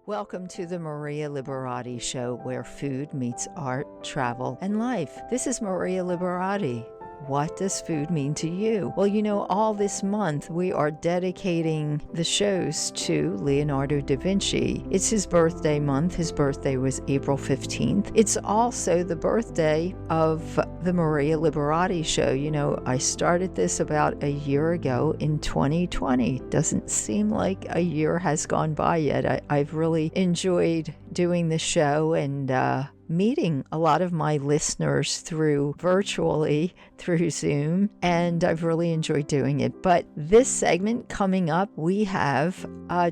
Welcome to the Maria Liberati Show, where food meets art, travel, and life. This is Maria Liberati. What does food mean to you? Well, all this month we are dedicating the shows to Leonardo da Vinci. It's his birthday month. His birthday was April 15th. It's also the birthday of the Maria Liberati Show. I started this about a year ago in 2020. Doesn't seem like a year has gone by yet. I've really enjoyed doing the show and meeting a lot of my listeners virtually through Zoom, and I've really enjoyed doing it. But this segment coming up, we have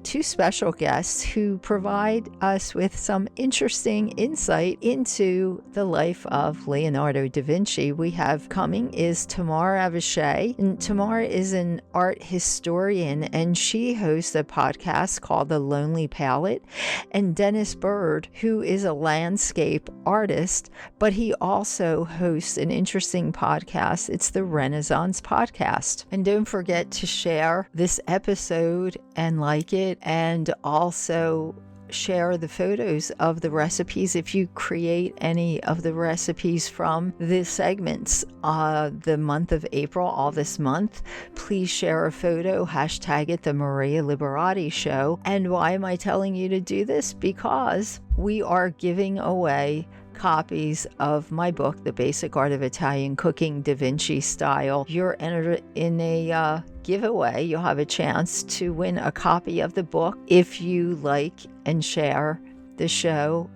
two special guests who provide us with some interesting insight into the life of Leonardo da Vinci. We have coming is Tamar Avishai, and Tamar is an art historian, and she hosts a podcast called The Lonely Palette, and Denis Byrd, who is a landscape artist, but he also hosts an interesting podcast. It's the Renaissance Podcast. And don't forget to share this episode and like it, and also share the photos of the recipes if you create any of the recipes from the segments the month of April, all this month. Please share a photo, hashtag it the Maria Liberati Show. And why am I telling you to do this? Because we are giving away copies of my book, The Basic Art of Italian Cooking, Da Vinci Style. You're entered in a giveaway. You'll have a chance to win a copy of the book if you like and share the show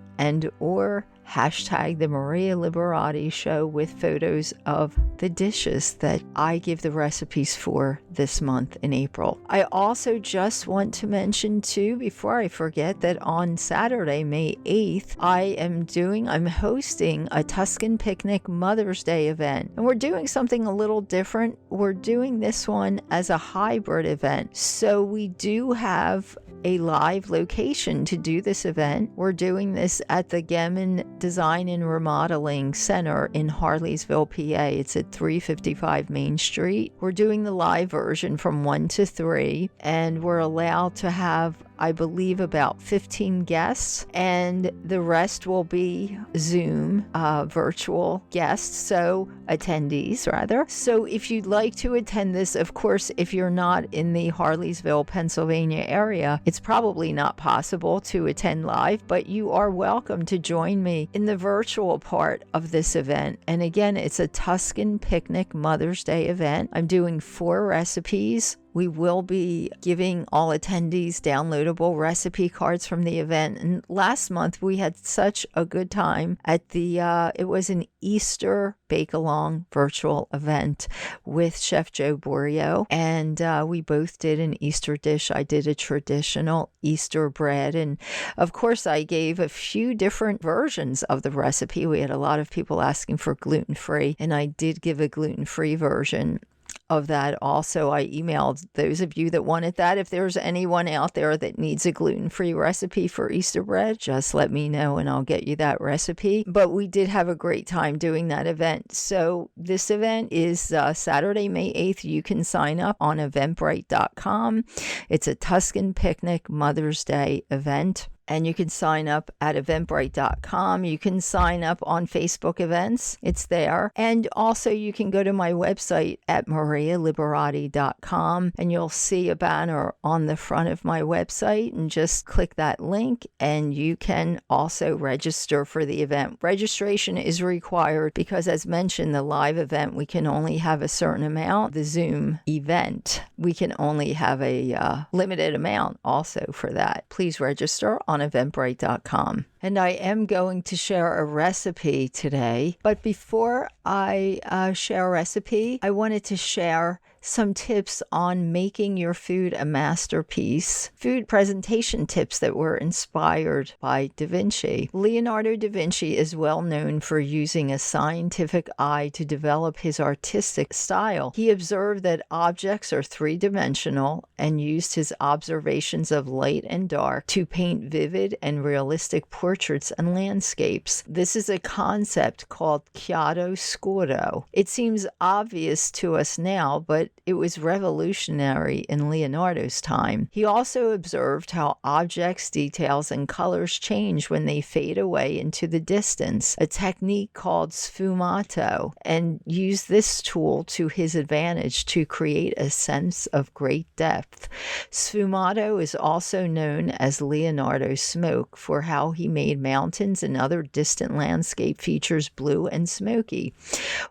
or hashtag the Maria Liberati Show with photos of the dishes that I give the recipes for this month in April. I also just want to mention too, before I forget, that on Saturday, May 8th, I'm hosting a Tuscan Picnic Mother's Day event. And we're doing something a little different. We're doing this one as a hybrid event. So we do have a live location to do this event. We're doing this at the Gemin Design and Remodeling Center in Harleysville, PA. It's at 355 Main Street. We're doing the live version from 1 to 3, and we're allowed to have, I believe, about 15 guests, and the rest will be Zoom virtual guests, attendees rather. So if you'd like to attend this, of course, if you're not in the Harleysville, Pennsylvania area, it's probably not possible to attend live, but you are welcome to join me in the virtual part of this event. And again, it's a Tuscan Picnic Mother's Day event. I'm doing 4 recipes. We will be giving all attendees downloadable recipe cards from the event. And last month we had such a good time at it was an Easter bake-along virtual event with Chef Joe Borio. And we both did an Easter dish. I did a traditional Easter bread. And of course, I gave a few different versions of the recipe. We had a lot of people asking for gluten-free, and I did give a gluten-free version of that. Also, I emailed those of you that wanted that. If there's anyone out there that needs a gluten-free recipe for Easter bread, just let me know and I'll get you that recipe. But we did have a great time doing that event. So this event is Saturday, May 8th. You can sign up on eventbrite.com. It's a Tuscan Picnic Mother's Day event. And you can sign up at eventbrite.com. You can sign up on Facebook events. It's there. And also you can go to my website at marialiberati.com, and you'll see a banner on the front of my website, and just click that link and you can also register for the event. Registration is required because, as mentioned, the live event, we can only have a certain amount. The Zoom event, we can only have a limited amount also for that. Please register on eventbrite.com. And I am going to share a recipe today. But before I share a recipe, I wanted to share some tips on making your food a masterpiece. Food presentation tips that were inspired by Da Vinci. Leonardo da Vinci is well known for using a scientific eye to develop his artistic style. He observed that objects are three-dimensional and used his observations of light and dark to paint vivid and realistic portraits and landscapes. This is a concept called chiaroscuro. It seems obvious to us now, but it was revolutionary in Leonardo's time. He also observed how objects, details, and colors change when they fade away into the distance, a technique called sfumato, and used this tool to his advantage to create a sense of great depth. Sfumato is also known as Leonardo's smoke for how he made mountains and other distant landscape features blue and smoky.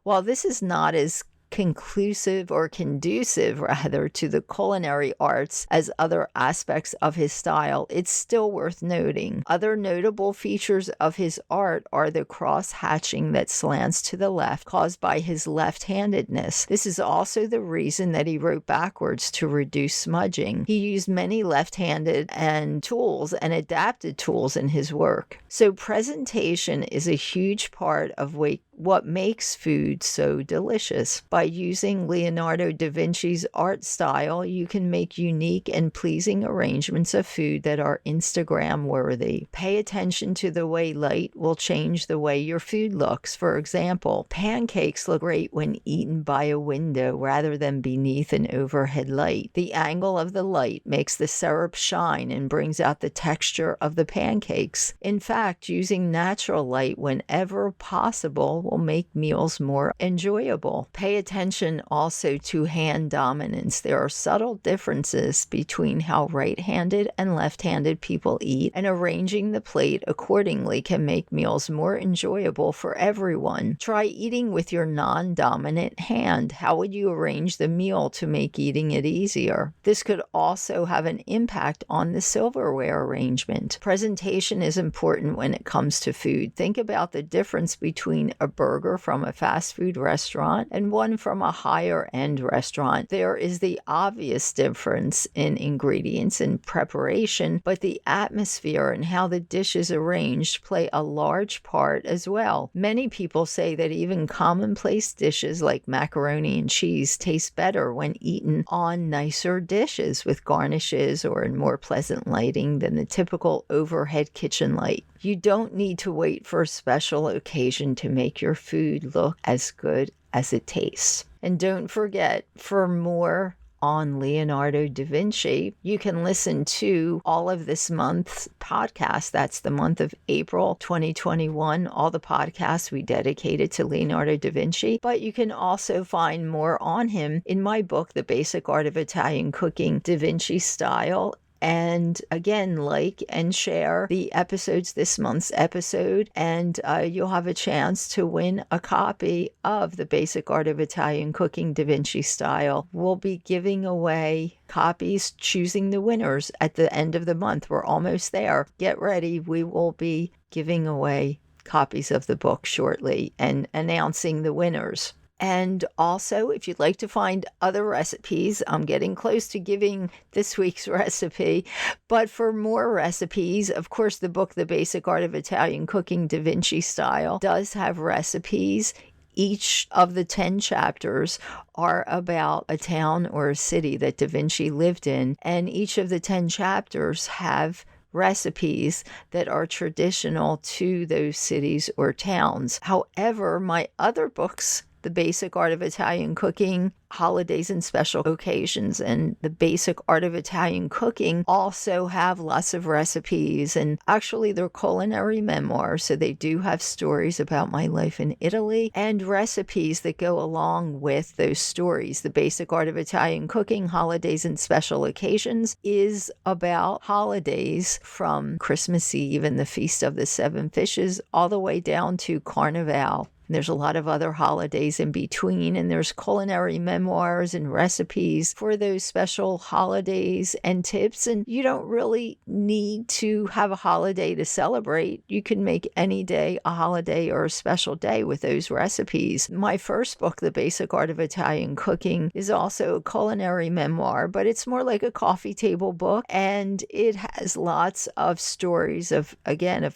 While this is not as conclusive or conducive rather to the culinary arts as other aspects of his style, it's still worth noting. Other notable features of his art are the cross-hatching that slants to the left caused by his left-handedness. This is also the reason that he wrote backwards to reduce smudging. He used many left-handed and tools and adapted tools in his work. So presentation is a huge part of what makes food so delicious. By using Leonardo da Vinci's art style, you can make unique and pleasing arrangements of food that are Instagram worthy. Pay attention to the way light will change the way your food looks. For example, pancakes look great when eaten by a window rather than beneath an overhead light. The angle of the light makes the syrup shine and brings out the texture of the pancakes. In fact, using natural light whenever possible will make meals more enjoyable. Pay attention also to hand dominance. There are subtle differences between how right-handed and left-handed people eat, and arranging the plate accordingly can make meals more enjoyable for everyone. Try eating with your non-dominant hand. How would you arrange the meal to make eating it easier? This could also have an impact on the silverware arrangement. Presentation is important when it comes to food. Think about the difference between a burger from a fast food restaurant and one from a higher end restaurant. There is the obvious difference in ingredients and preparation, but the atmosphere and how the dish is arranged play a large part as well. Many people say that even commonplace dishes like macaroni and cheese taste better when eaten on nicer dishes with garnishes or in more pleasant lighting than the typical overhead kitchen light. You don't need to wait for a special occasion to make your food look as good as it tastes. And don't forget, for more on Leonardo da Vinci, you can listen to all of this month's podcast. That's the month of April 2021, all the podcasts we dedicated to Leonardo da Vinci. But you can also find more on him in my book, The Basic Art of Italian Cooking, Da Vinci Style. And again, like and share the episodes, this month's episode, and you'll have a chance to win a copy of The Basic Art of Italian Cooking, Da Vinci Style. We'll be giving away copies, choosing the winners at the end of the month. We're almost there. Get ready. We will be giving away copies of the book shortly and announcing the winners. And also, if you'd like to find other recipes, I'm getting close to giving this week's recipe, but for more recipes, of course, the book, The Basic Art of Italian Cooking, Da Vinci Style, does have recipes. Each of the 10 chapters are about a town or a city that Da Vinci lived in, and each of the 10 chapters have recipes that are traditional to those cities or towns. However, my other books, The Basic Art of Italian Cooking, Holidays and Special Occasions, and The Basic Art of Italian Cooking also have lots of recipes, and actually they're culinary memoirs, so they do have stories about my life in Italy and recipes that go along with those stories. The Basic Art of Italian Cooking, Holidays and Special Occasions is about holidays from Christmas Eve and the Feast of the Seven Fishes all the way down to Carnival. There's a lot of other holidays in between, and there's culinary memoirs and recipes for those special holidays and tips. And you don't really need to have a holiday to celebrate. You can make any day a holiday or a special day with those recipes. My first book, The Basic Art of Italian Cooking, is also a culinary memoir, but it's more like a coffee table book, and it has lots of stories of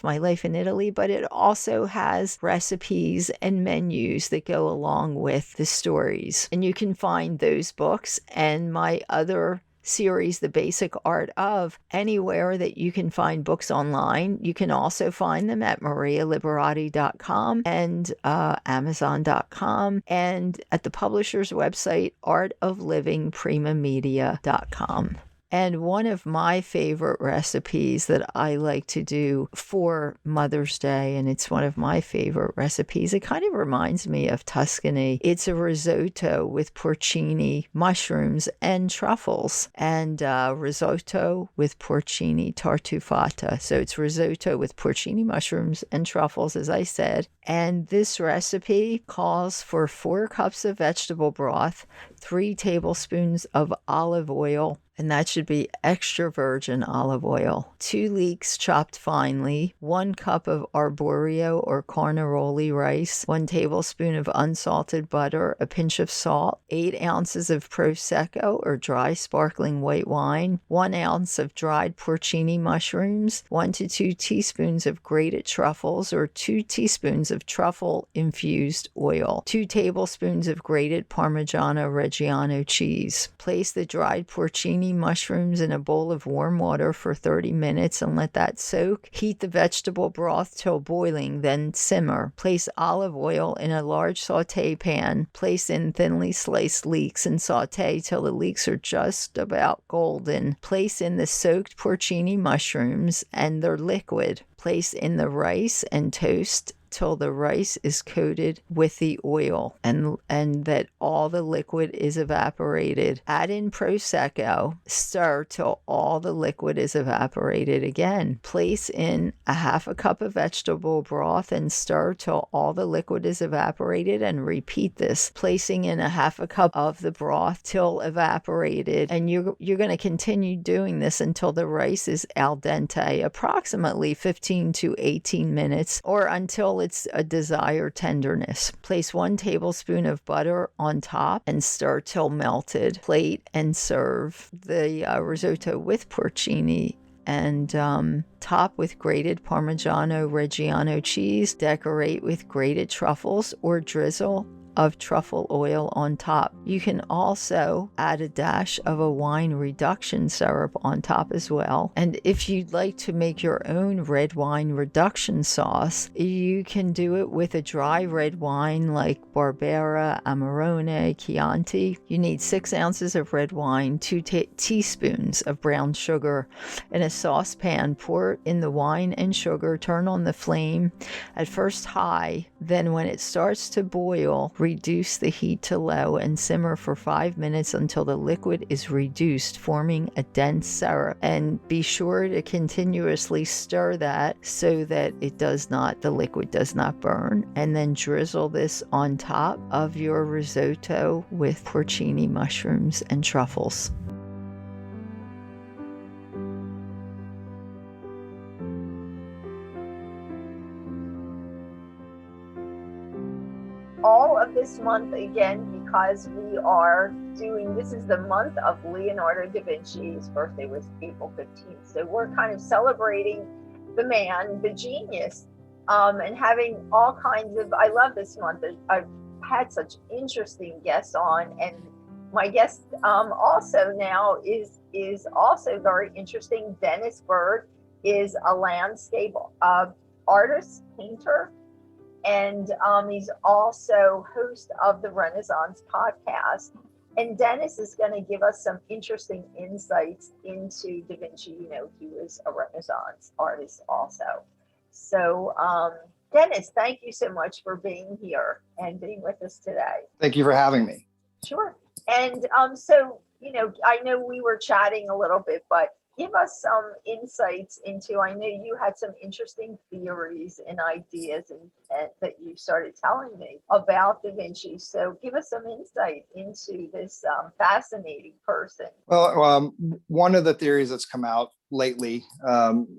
my life in Italy, but it also has recipes and menus that go along with the stories. And you can find those books and my other series, The Basic Art of, anywhere that you can find books online. You can also find them at marialiberati.com and amazon.com, and at the publisher's website, artoflivingprimamedia.com. And one of my favorite recipes that I like to do for Mother's Day, and it's one of my favorite recipes, it kind of reminds me of Tuscany. It's a risotto with porcini, mushrooms, and truffles, and risotto with porcini tartufata. So it's risotto with porcini, mushrooms, and truffles, as I said. And this recipe calls for 4 cups of vegetable broth, 3 tablespoons of olive oil, and that should be extra virgin olive oil, 2 leeks chopped finely, 1 cup of arborio or carnaroli rice, 1 tablespoon of unsalted butter, a pinch of salt, 8 ounces of Prosecco or dry sparkling white wine, 1 ounce of dried porcini mushrooms, 1 to 2 teaspoons of grated truffles or 2 teaspoons of truffle-infused oil, 2 tablespoons of grated Parmigiano Reggiano cheese. Place the dried porcini mushrooms in a bowl of warm water for 30 minutes and let that soak. Heat the vegetable broth till boiling, then simmer. Place olive oil in a large saute pan. Place in thinly sliced leeks and saute till the leeks are just about golden. Place in the soaked porcini mushrooms and their liquid. Place in the rice and toast till the rice is coated with the oil and that all the liquid is evaporated. Add in Prosecco. Stir till all the liquid is evaporated again. Place in a half a cup of vegetable broth and stir till all the liquid is evaporated, and repeat this, placing in a half a cup of the broth till evaporated. And you're going to continue doing this until the rice is al dente, approximately 15 to 18 minutes, or until it's a desired tenderness. Place 1 tablespoon of butter on top and stir till melted. Plate and serve the risotto with porcini and top with grated Parmigiano Reggiano cheese. Decorate with grated truffles or drizzle of truffle oil on top. You can also add a dash of a wine reduction syrup on top as well. And if you'd like to make your own red wine reduction sauce, you can do it with a dry red wine like Barbera, Amarone, Chianti. You need 6 ounces of red wine, 2 teaspoons of brown sugar. In a saucepan, pour in the wine and sugar, turn on the flame at first high, then when it starts to boil, reduce the heat to low and simmer for 5 minutes until the liquid is reduced, forming a dense syrup. And be sure to continuously stir that so that the liquid does not burn. And then drizzle this on top of your risotto with porcini mushrooms and truffles. All of this month, again, because we are doing, this is the month of Leonardo da Vinci. His birthday was April 15th. So we're kind of celebrating the man, the genius, and having all kinds of, I love this month. I've had such interesting guests on, and my guest also now is also very interesting. Denis Byrd is a landscape artist, painter, and he's also host of the Renaissance podcast. And Denis is going to give us some interesting insights into Da Vinci. You know, he was a Renaissance artist also. So, Denis, thank you so much for being here and being with us today. Thank you for having me. Sure. And so, you know, I know we were chatting a little bit, but give us some insights into, I know you had some interesting theories and ideas and that you started telling me about Da Vinci. So give us some insight into this fascinating person. Well, one of the theories that's come out lately,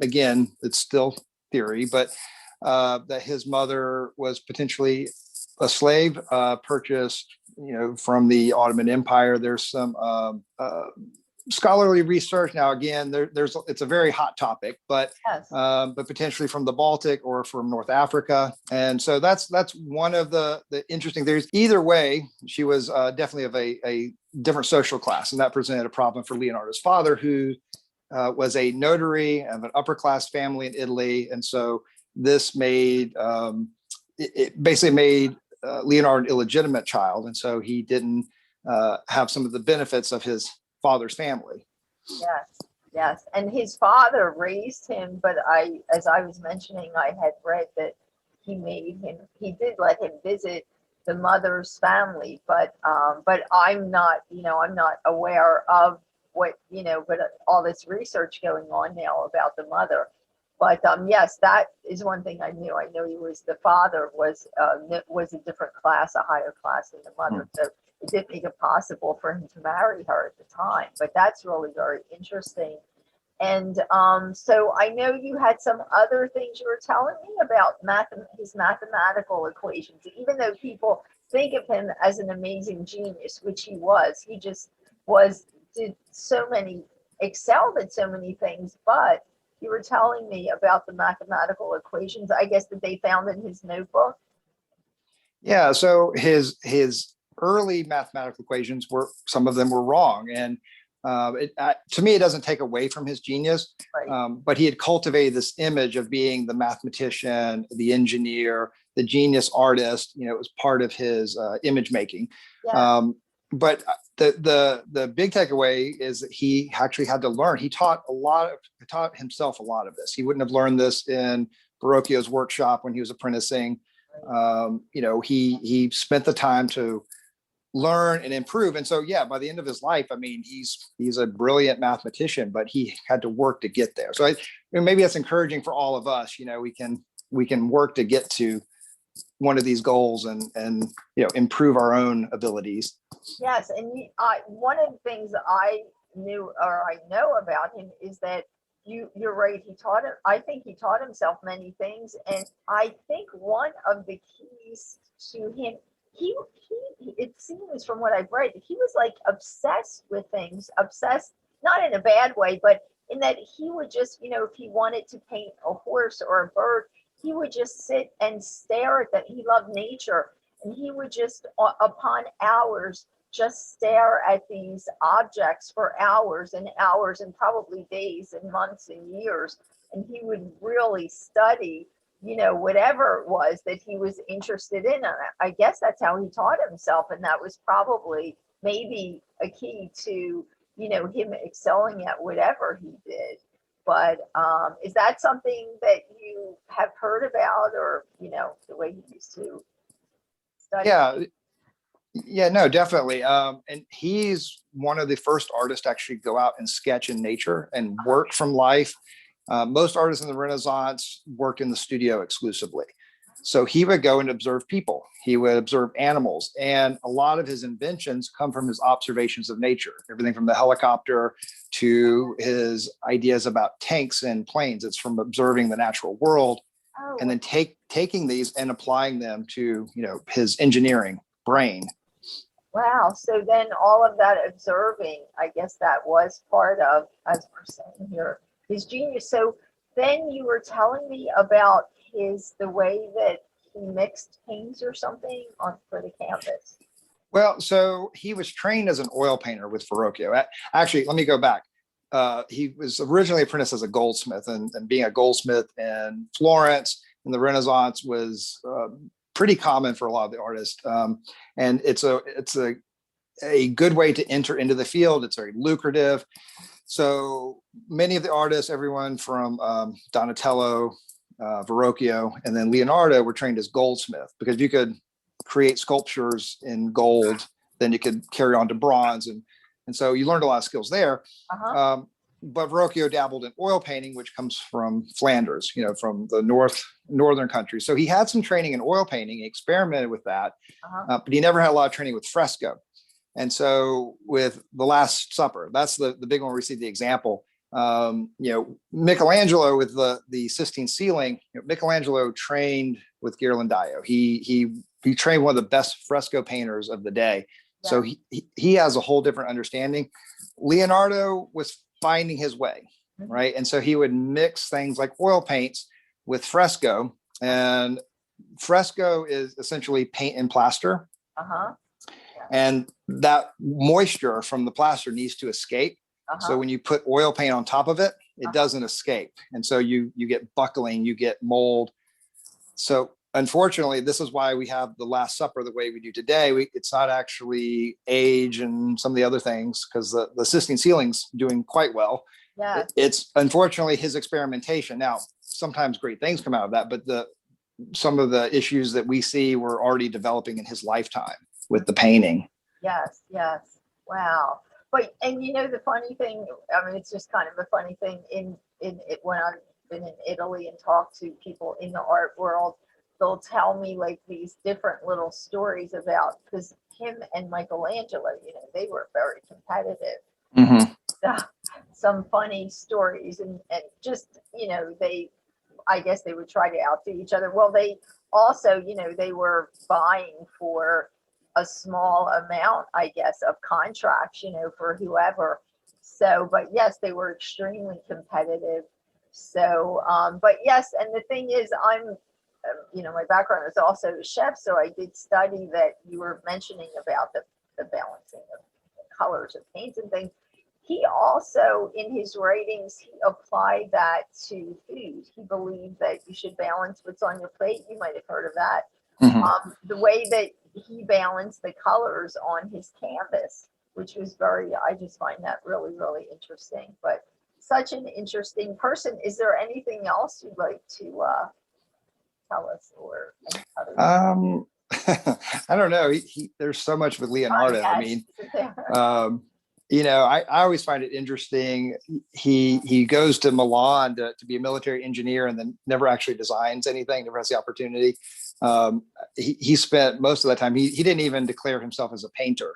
again, it's still theory, but that his mother was potentially a slave purchased, from the Ottoman Empire. There's some scholarly research. Now, again, it's a very hot topic, but Yes. but potentially from the Baltic or from North Africa. And so that's one of the interesting theories. Either way, she was definitely of a different social class, and that presented a problem for Leonardo's father, who was a notary of an upper class family in Italy. And so this made it basically made Leonardo an illegitimate child, and so he didn't have some of the benefits of his father's family. Yes, yes. And his father raised him, but as I was mentioning, I had read that he did let him visit the mother's family, but I'm not, I'm not aware of what, but all this research going on now about the mother. But yes, that is one thing I knew. I know the father was a different class, a higher class than the mother. So it didn't make it possible for him to marry her at the time. But that's really very interesting. And so I know you had some other things you were telling me about his mathematical equations. Even though people think of him as an amazing genius, which he was, he just excelled at so many things. But you were telling me about the mathematical equations, I guess, that they found in his notebook. Yeah, so his early mathematical equations some of them were wrong, and to me, it doesn't take away from his genius. Right. But he had cultivated this image of being the mathematician, the engineer, the genius artist. It was part of his image making. Yeah. But the big takeaway is that he actually had to learn. He taught himself a lot of this. He wouldn't have learned this in Verrocchio's workshop when he was apprenticing. He spent the time to learn and improve. And so, yeah, by the end of his life, I mean, he's a brilliant mathematician, but he had to work to get there. So maybe that's encouraging for all of us. We can work to get to one of these goals and improve our own abilities. Yes, and one of the things that I know about him is that you're right. I think he taught himself many things, and I think one of the keys to him, it seems from what I've read, he was like obsessed with things, not in a bad way, but in that he would just, if he wanted to paint a horse or a bird, he would just sit and stare at that. He loved nature, and he would just, upon hours, just stare at these objects for hours and hours, and probably days and months and years. And he would really study, whatever it was that he was interested in. And I guess that's how he taught himself. And that was probably maybe a key to, him excelling at whatever he did. But is that something that you have heard about, or, the way he used to study? Yeah, no, definitely. And he's one of the first artists to actually go out and sketch in nature and work from life. Most artists in the Renaissance worked in the studio exclusively. So he would go and observe people. He would observe animals. And a lot of his inventions come from his observations of nature, everything from the helicopter to his ideas about tanks and planes. It's from observing the natural world and then taking these and applying them to, his engineering brain. Wow. So then all of that observing, I guess that was part of, as we're saying here, his genius. So then you were telling me about the way that he mixed paints or something for the canvas. Well, so he was trained as an oil painter with Verrocchio. Actually, let me go back. He was originally apprenticed as a goldsmith, and being a goldsmith in Florence in the Renaissance was pretty common for a lot of the artists. And it's a good way to enter into the field. It's very lucrative. So many of the artists, everyone from Donatello, Verrocchio, and then Leonardo were trained as goldsmith, because if you could create sculptures in gold, then you could carry on to bronze. And so you learned a lot of skills there. Uh-huh. But Verrocchio dabbled in oil painting, which comes from Flanders, from the northern country. So he had some training in oil painting. He experimented with that, but he never had a lot of training with fresco. And so with The Last Supper, that's the big one where we see the example. Michelangelo with the Sistine ceiling. Michelangelo trained with Ghirlandaio. He trained one of the best fresco painters of the day. Yeah. So he has a whole different understanding. Leonardo was finding his way, right? And so he would mix things like oil paints with fresco, and fresco is essentially paint and plaster. Uh-huh. And that moisture from the plaster needs to escape. So when you put oil paint on top of it, it doesn't escape. And so you get buckling, you get mold. So unfortunately, this is why we have the Last Supper the way we do today. It's not actually age and some of the other things, because the Sistine ceiling's doing quite well. Yeah. It's unfortunately his experimentation. Now, sometimes great things come out of that, but some of the issues that we see were already developing in his lifetime with the painting. Yes, yes. Wow. But, and you know, the funny thing, I mean, it's just kind of a funny thing in it when I've been in Italy and talked to people in the art world, they'll tell me like these different little stories about, because him and Michelangelo, you know, they were very competitive. Mm-hmm. Some funny stories and just, you know, I guess they would try to outdo each other. Well, they also, you know, they were vying for a small amount, I guess, of contracts, you know, for whoever. So, but yes, they were extremely competitive. So, but yes, and the thing is, you know, my background is also a chef, so I did study that you were mentioning about the balancing of colors of paints and things. He also, in his writings, he applied that to food. He believed that you should balance what's on your plate. You might have heard of that. Mm-hmm. The way that he balanced the colors on his canvas, which was I just find that really, really interesting. But such an interesting person. Is there anything else you'd like to tell us, or I don't know. There's so much with Leonardo. Yes. I mean, you know, I always find it interesting. He goes to Milan to be a military engineer, and then never actually designs anything, never has the opportunity. He spent most of the time, he didn't even declare himself as a painter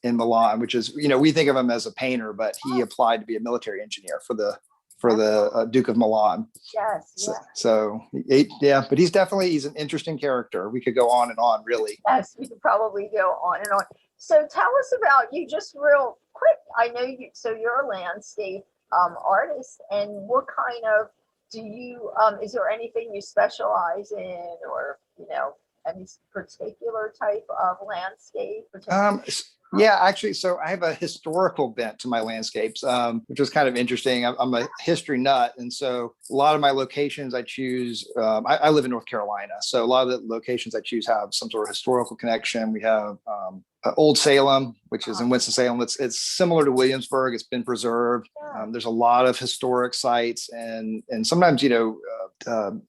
in Milan, which is, you know, we think of him as a painter, but he applied to be a military engineer for the Duke of Milan. Yes. Yeah, but he's an interesting character. We could go on and on, really. Yes, we could probably go on and on. So tell us about you, just real quick. I know you, so you're a landscape artist, and what kind of is there anything you specialize in, or, you know, any particular type of landscape? Yeah, actually, so I have a historical bent to my landscapes, which was kind of interesting. I'm a history nut. And so a lot of my locations I choose, I live in North Carolina. So a lot of the locations I choose have some sort of historical connection. We have Old Salem, which is in Winston-Salem. It's similar to Williamsburg. It's been preserved. There's a lot of historic sites, and sometimes, you know,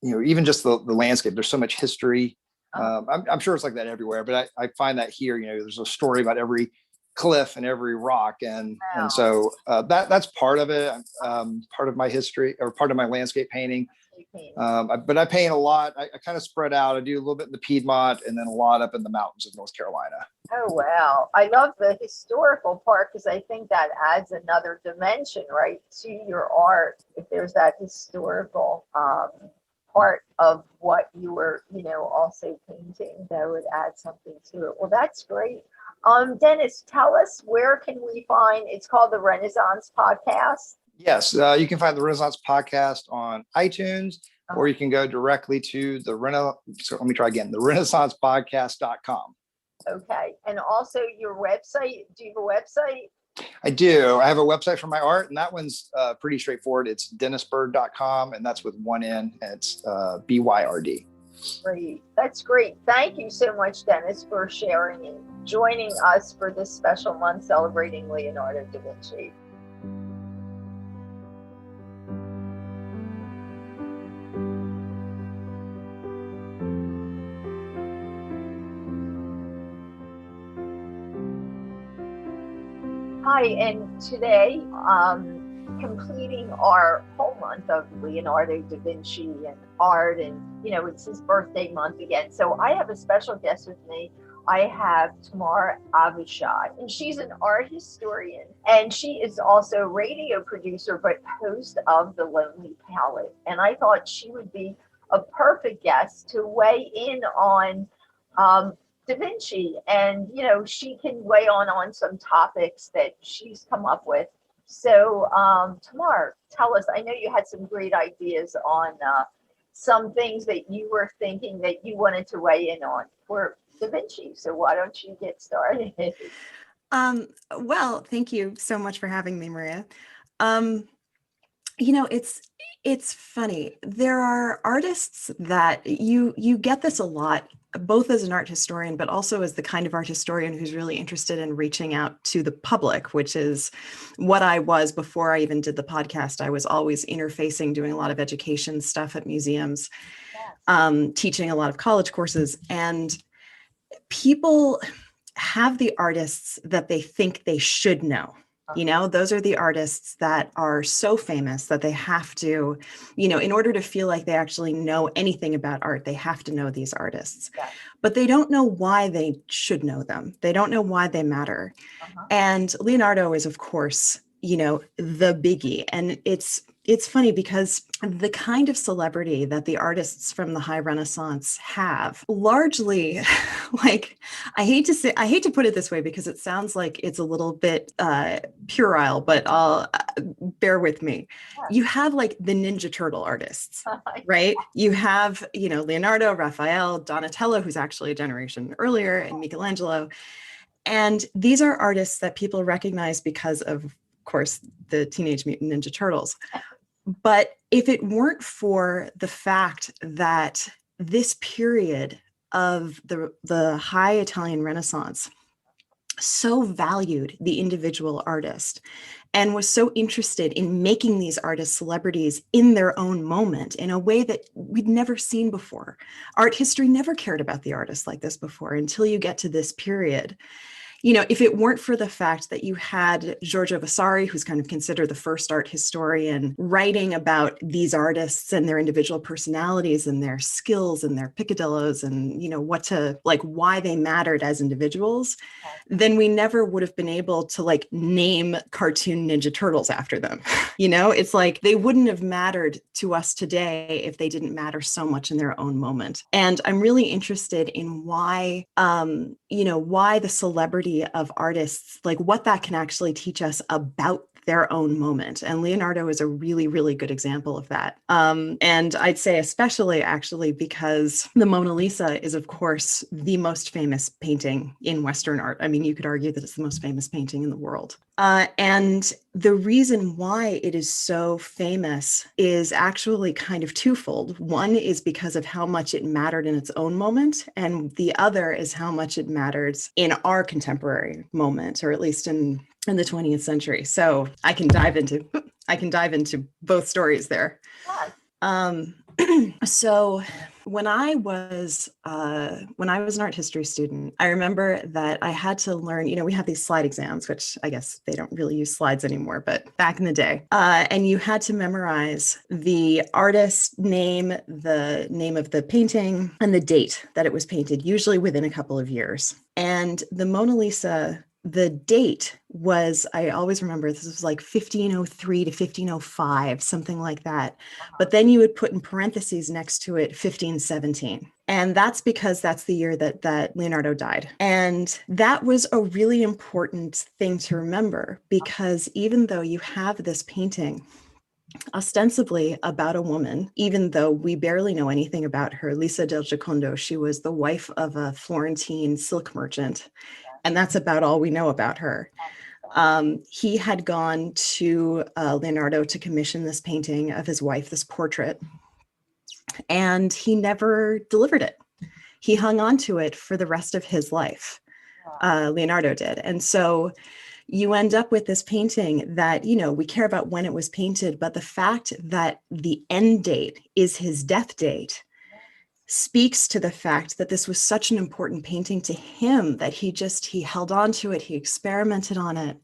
even just the landscape, there's so much history. I'm sure it's like that everywhere, but I find that here, you know, there's a story about every cliff and every rock. And so that's part of it, part of my history, or part of my landscape painting. But I paint a lot. I kind of spread out. I do a little bit in the Piedmont, and then a lot up in the mountains of North Carolina. Oh, wow. I love the historical part, because I think that adds another dimension, right, to your art. If there's that historical part of what you were, you know, also painting, that would add something to it. Well, that's great. Denis, tell us, where can we find, it's called the Renaissance Podcast. Yes, you can find the Renaissance Podcast on iTunes, or you can go directly to the renaissancepodcast.com. Okay. And also your website, do you have a website? I do. I have a website for my art, and that one's pretty straightforward. It's denisbyrd.com, and that's with one N, and it's BYRD. Great. That's great. Thank you so much, Denis, for sharing and joining us for this special month celebrating Leonardo da Vinci. Hi, and today, completing our whole month of Leonardo da Vinci and art, and, you know, it's his birthday month again. So I have a special guest with me. I have Tamar Avishai, and she's an art historian, and she is also a radio producer, but host of The Lonely Palette. And I thought she would be a perfect guest to weigh in on DaVinci, and she can weigh on some topics that she's come up with. So, Tamar, tell us. I know you had some great ideas on some things that you were thinking that you wanted to weigh in on for DaVinci. So, why don't you get started? Well, thank you so much for having me, Maria. Um, it's funny. There are artists that you get this a lot, both as an art historian, but also as the kind of art historian who's really interested in reaching out to the public, which is what I was before I even did the podcast. I was always interfacing, doing a lot of education stuff at museums, teaching a lot of college courses, and people have the artists that they think they should know. Those are the artists that are so famous that they have to, in order to feel like they actually know anything about art, they have to know these artists. Yeah. But they don't know why they should know them. They don't know why they matter. And Leonardo is, of course, the biggie. And it's funny because the kind of celebrity that the artists from the High Renaissance have largely, like, I hate to put it this way because it sounds like it's a little bit puerile, but I'll bear with me. Yeah. You have like the Ninja Turtle artists, right? You have, Leonardo, Raphael, Donatello, who's actually a generation earlier, and Michelangelo. And these are artists that people recognize because of course, the Teenage Mutant Ninja Turtles. But if it weren't for the fact that this period of the high Italian Renaissance so valued the individual artist and was so interested in making these artists celebrities in their own moment in a way that we'd never seen before. Art history never cared about the artist like this before until you get to this period. If it weren't for the fact that you had Giorgio Vasari, who's kind of considered the first art historian, writing about these artists and their individual personalities and their skills and their picadillos and, why they mattered as individuals, then we never would have been able to name cartoon Ninja Turtles after them. It's like they wouldn't have mattered to us today if they didn't matter so much in their own moment. And I'm really interested in why the celebrity of artists, what that can actually teach us about their own moment. And Leonardo is a really, really good example of that. And I'd say especially actually because the Mona Lisa is, of course, the most famous painting in Western art. I mean, you could argue that it's the most famous painting in the world. And the reason why it is so famous is actually kind of twofold. One is because of how much it mattered in its own moment, and the other is how much it matters in our contemporary moment, or at least in the 20th century. So I can dive into both stories there. So when I was an art history student, I remember that I had to learn, we have these slide exams, which I guess they don't really use slides anymore, but back in the day, and you had to memorize the artist name, the name of the painting, and the date that it was painted, usually within a couple of years. And the Mona Lisa, the date was, I always remember, this was like 1503 to 1505, something like that. But then you would put in parentheses next to it 1517. And that's because that's the year that Leonardo died. And that was a really important thing to remember, because even though you have this painting ostensibly about a woman, even though we barely know anything about her, Lisa del Giocondo, she was the wife of a Florentine silk merchant. And that's about all we know about her. He had gone to Leonardo to commission this painting of his wife, this portrait, and he never delivered it. He hung on to it for the rest of his life, Leonardo did. And so you end up with this painting that, we care about when it was painted, but the fact that the end date is his death date speaks to the fact that this was such an important painting to him that he held on to it, he experimented on it.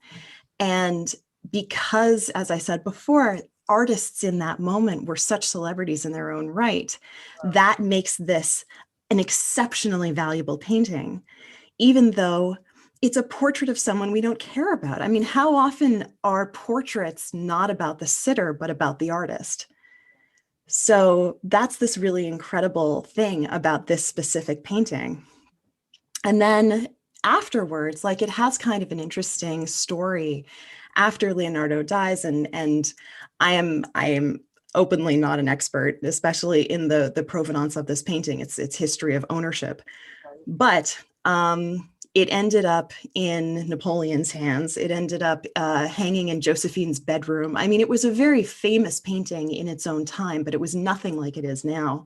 And because, as I said before, artists in that moment were such celebrities in their own right, that makes this an exceptionally valuable painting, even though it's a portrait of someone we don't care about. I mean, how often are portraits not about the sitter, but about the artist? So that's this really incredible thing about this specific painting. And then afterwards, like it has kind of an interesting story after Leonardo dies, and I am openly not an expert, especially in the provenance of this painting, its history of ownership. But it ended up in Napoleon's hands. It ended up hanging in Josephine's bedroom. I mean, it was a very famous painting in its own time, but it was nothing like it is now.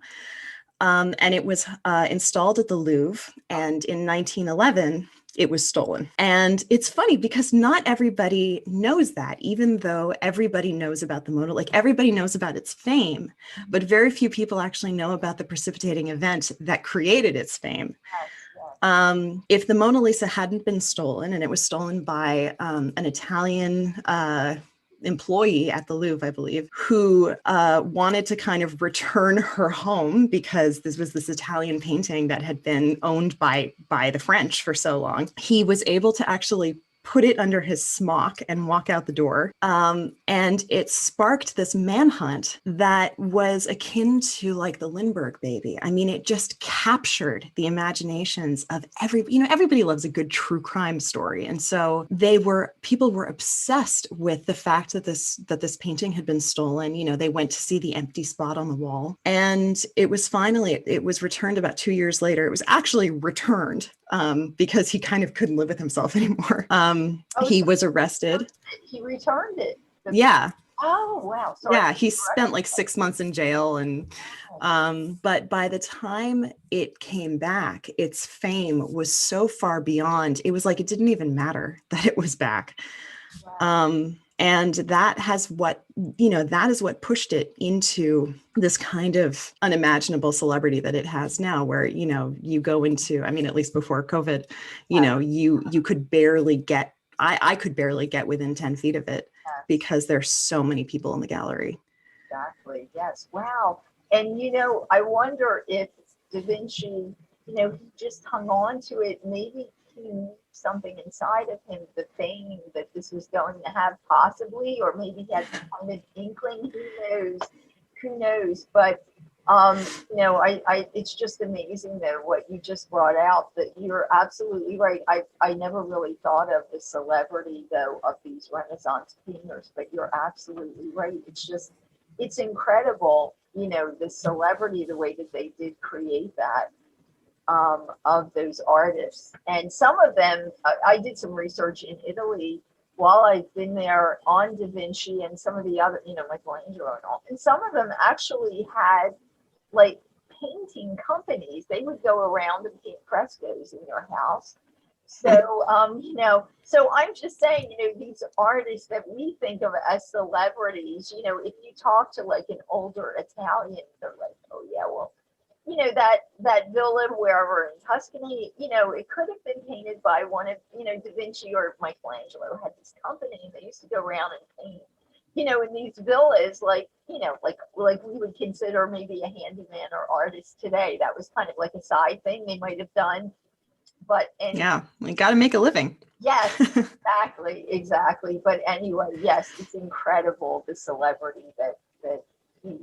And it was installed at the Louvre. And in 1911, it was stolen. And it's funny because not everybody knows that, even though everybody knows about the Mona Lisa, like everybody knows about its fame, but very few people actually know about the precipitating event that created its fame. If the Mona Lisa hadn't been stolen, and it was stolen by an Italian employee at the Louvre, I believe, who wanted to kind of return her home because this was this Italian painting that had been owned by the French for so long. He was able to actually put it under his smock and walk out the door. And it sparked this manhunt that was akin to like the Lindbergh baby. I mean, it just captured the imaginations of everybody loves a good true crime story. And so people were obsessed with the fact that this painting had been stolen. They went to see the empty spot on the wall. And it was returned about 2 years later. It was actually returned because he kind of couldn't live with himself anymore. He was arrested. He returned it. Yeah. Oh, wow. Sorry. Yeah, he spent like 6 months in jail. And but by the time it came back, its fame was so far beyond, it was like it didn't even matter that it was back. Wow. And that is what pushed it into this kind of unimaginable celebrity that it has now, where, you go into, I mean, at least before COVID, you could barely get, I could barely get within 10 feet of it because there's so many people in the gallery. Exactly. Yes. Wow. And, I wonder if DaVinci, he just hung on to it. Maybe he knew something inside of him, the fame that this was going to have possibly, or maybe he had some kind of inkling. Who knows? But it's just amazing though what you just brought out, that you're absolutely right. I never really thought of the celebrity though of these Renaissance painters, but you're absolutely right. It's incredible, the celebrity, the way that they did create that. Of those artists. And some of them, I did some research in Italy while I've been there on DaVinci and some of the other, Michelangelo and all. And some of them actually had like painting companies. They would go around and paint frescoes in your house. So, so I'm just saying, these artists that we think of as celebrities, if you talk to like an older Italian, they're like, oh yeah, well, that villa wherever in Tuscany, it could have been painted by one of, DaVinci or Michelangelo had this company, and they used to go around and paint, in these villas, like we would consider maybe a handyman or artist today. That was kind of like a side thing they might have done. But yeah, we got to make a living. Yes, exactly. But anyway, yes, it's incredible the celebrity that he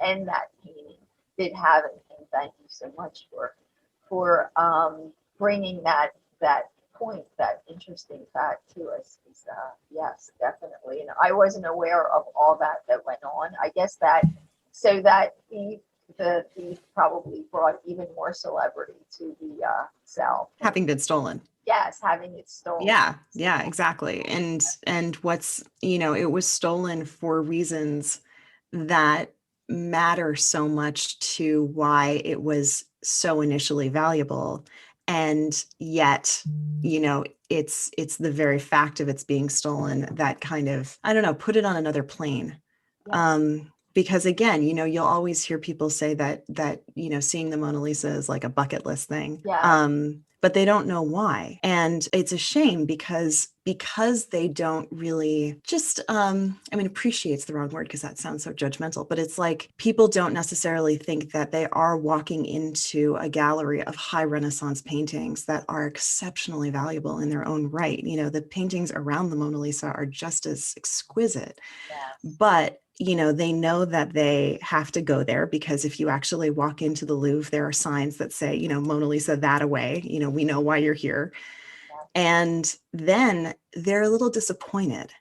and that painting did have, and thank you so much for bringing that point, that interesting fact to us. Yes, definitely, and I wasn't aware of all that went on. I guess that the thief probably brought even more celebrity to the cell, having been stolen. Yes, having it stolen. Yeah, exactly. And what's, it was stolen for reasons that matter so much to why it was so initially valuable. And yet, it's the very fact of its being stolen that kind of, I don't know, put it on another plane. Yes. Because again, you'll always hear people say that seeing the Mona Lisa is like a bucket list thing. Yeah. But they don't know why. And it's a shame because they don't really just, appreciate's the wrong word because that sounds so judgmental, but it's like people don't necessarily think that they are walking into a gallery of high Renaissance paintings that are exceptionally valuable in their own right. The paintings around the Mona Lisa are just as exquisite. Yes. But they know that they have to go there because if you actually walk into the Louvre, there are signs that say, Mona Lisa that away, we know why you're here. And then they're a little disappointed.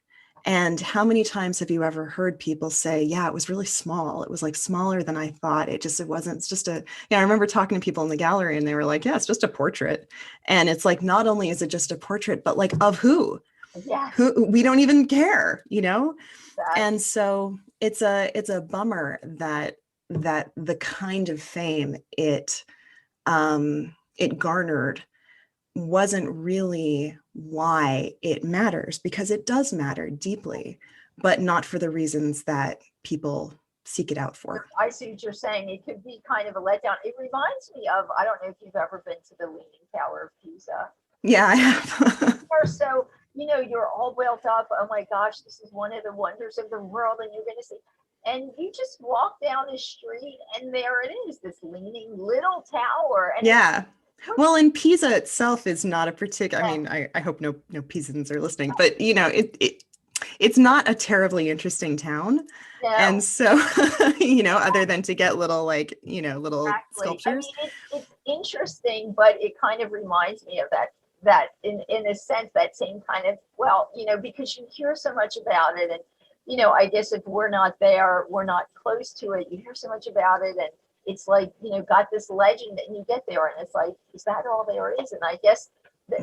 And how many times have you ever heard people say, yeah, it was really small. It was like smaller than I thought. It wasn't, it's just I remember talking to people in the gallery and they were like, yeah, it's just a portrait. And it's like, not only is it just a portrait, but like of who? Yes. Who, we don't even care, Exactly. And so it's a bummer that the kind of fame it garnered wasn't really why it matters, because it does matter deeply, but not for the reasons that people seek it out for. I see what you're saying. It could be kind of a letdown. It reminds me of, I don't know if you've ever been to the Leaning Tower of Pisa. Yeah, I have. So, you're all built up. Oh my gosh, this is one of the wonders of the world. And you're going to see, and you just walk down the street and there it is, this leaning little tower. And yeah. Well, and Pisa itself is not a particular, I mean, I hope no Pisans are listening, but it's not a terribly interesting town. No. And so, other than to get little, little sculptures. I mean, it's interesting, but it kind of reminds me of that in a sense, that same kind of, because you hear so much about it. And, I guess if we're not there, we're not close to it, you hear so much about it. And it's like, got this legend, and you get there and it's like, is that all there is? And I guess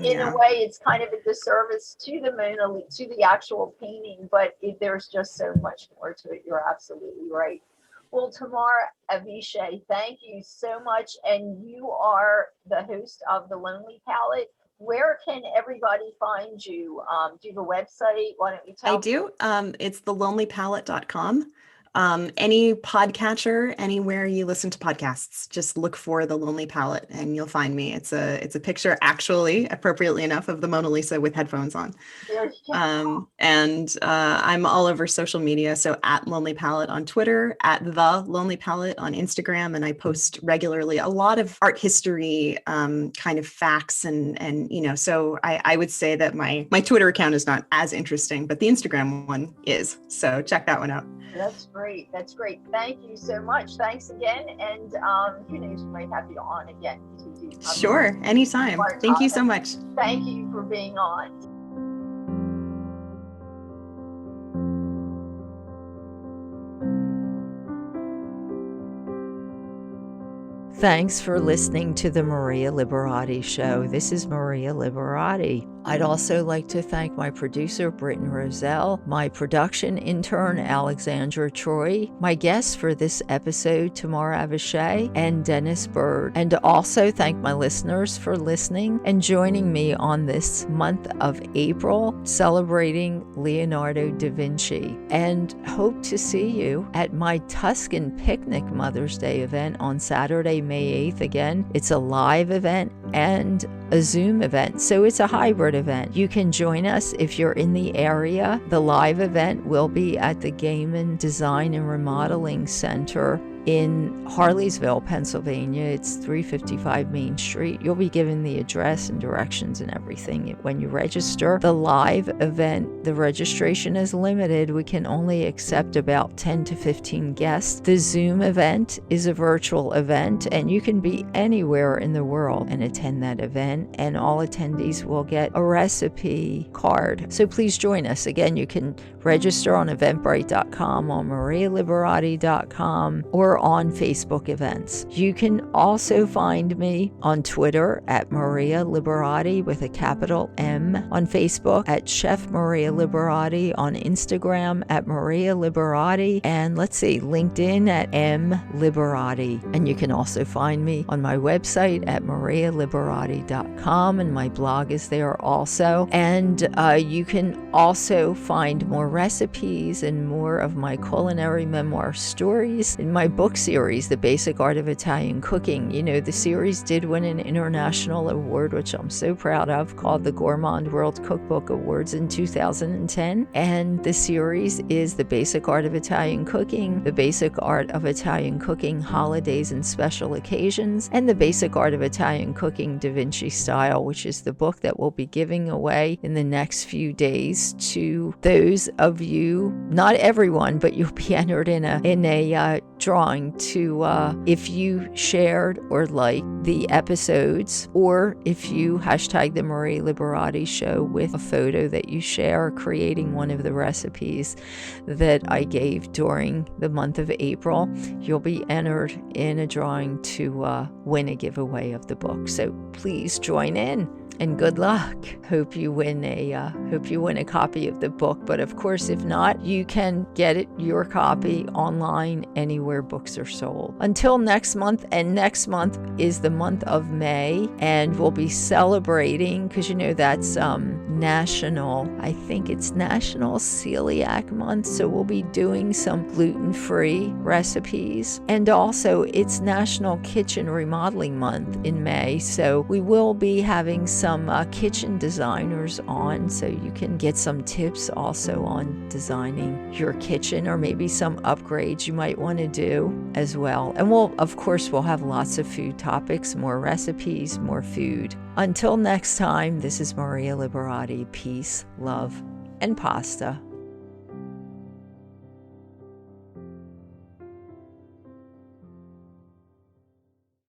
in a way it's kind of a disservice to the Mona Lisa, to the actual painting, but there's just so much more to it. You're absolutely right. Well, Tamar Avishai, thank you so much. And you are the host of The Lonely Palette. Where can everybody find you? Do you have a website? Why don't you tell me? I do. It's thelonelypalette.com. Any podcatcher, anywhere you listen to podcasts, just look for The Lonely Palette and you'll find me. It's a picture, actually, appropriately enough, of the Mona Lisa with headphones on. And I'm all over social media. So at Lonely Palette on Twitter, at The Lonely Palette on Instagram. And I post regularly a lot of art history kind of facts. And so I would say that my Twitter account is not as interesting, but the Instagram one is. So check that one out. That's great. That's great. Thank you so much. Thanks again. And who knows, we might have you on again. Sure. Anytime. Thank you so much. Thank you for being on. Thanks for listening to the Maria Liberati Show. This is Maria Liberati. I'd also like to thank my producer, Britton Roselle, my production intern, Alexandra Troy, my guests for this episode, Tamar Avishai and Denis Byrd, and also thank my listeners for listening and joining me on this month of April, celebrating Leonardo da Vinci, and hope to see you at my Tuscan Picnic Mother's Day event on Saturday, May 8th. Again, it's a live event and a Zoom event, so it's a hybrid event. You can join us if you're in the area. The live event will be at the Gaiman Design and Remodeling Center in Harleysville, Pennsylvania. It's 355 Main Street. You'll be given the address and directions and everything when you register. The live event, the registration is limited. We can only accept about 10 to 15 guests. The Zoom event is a virtual event, and you can be anywhere in the world and attend that event, and all attendees will get a recipe card. So please join us. Again, you can register on eventbrite.com, on marialiberati.com, or on Facebook events. You can also find me on Twitter at Maria Liberati with a capital M, on Facebook at Chef Maria Liberati, on Instagram at Maria Liberati, and LinkedIn at M Liberati. And you can also find me on my website at marialiberati.com, and my blog is there also. And you can also find more recipes and more of my culinary memoir stories in my book book series, The Basic Art of Italian Cooking. You know, the series did win an international award, which I'm so proud of, called the Gourmand World Cookbook Awards in 2010. And the series is The Basic Art of Italian Cooking, The Basic Art of Italian Cooking, Holidays and Special Occasions, and The Basic Art of Italian Cooking, DaVinci Style, which is the book that we'll be giving away in the next few days to those of you, not everyone, but you'll be entered in a drawing to if you shared or liked the episodes, or if you hashtag the Maria Liberati Show with a photo that you share creating one of the recipes that I gave during the month of April, you'll be entered in a drawing to win a giveaway of the book. So please join in. And good luck. Hope you win a copy of the book. But of course, if not, you can get your copy online anywhere books are sold. Until next month, and next month is the month of May, and we'll be celebrating, because you know that's National Celiac Month. So we'll be doing some gluten-free recipes. And also it's National Kitchen Remodeling Month in May. So we will be having some kitchen designers on, so you can get some tips also on designing your kitchen, or maybe some upgrades you might want to do as well. And we'll have lots of food topics, more recipes, more food. Until next time, this is Maria Liberati. Peace, love, and pasta.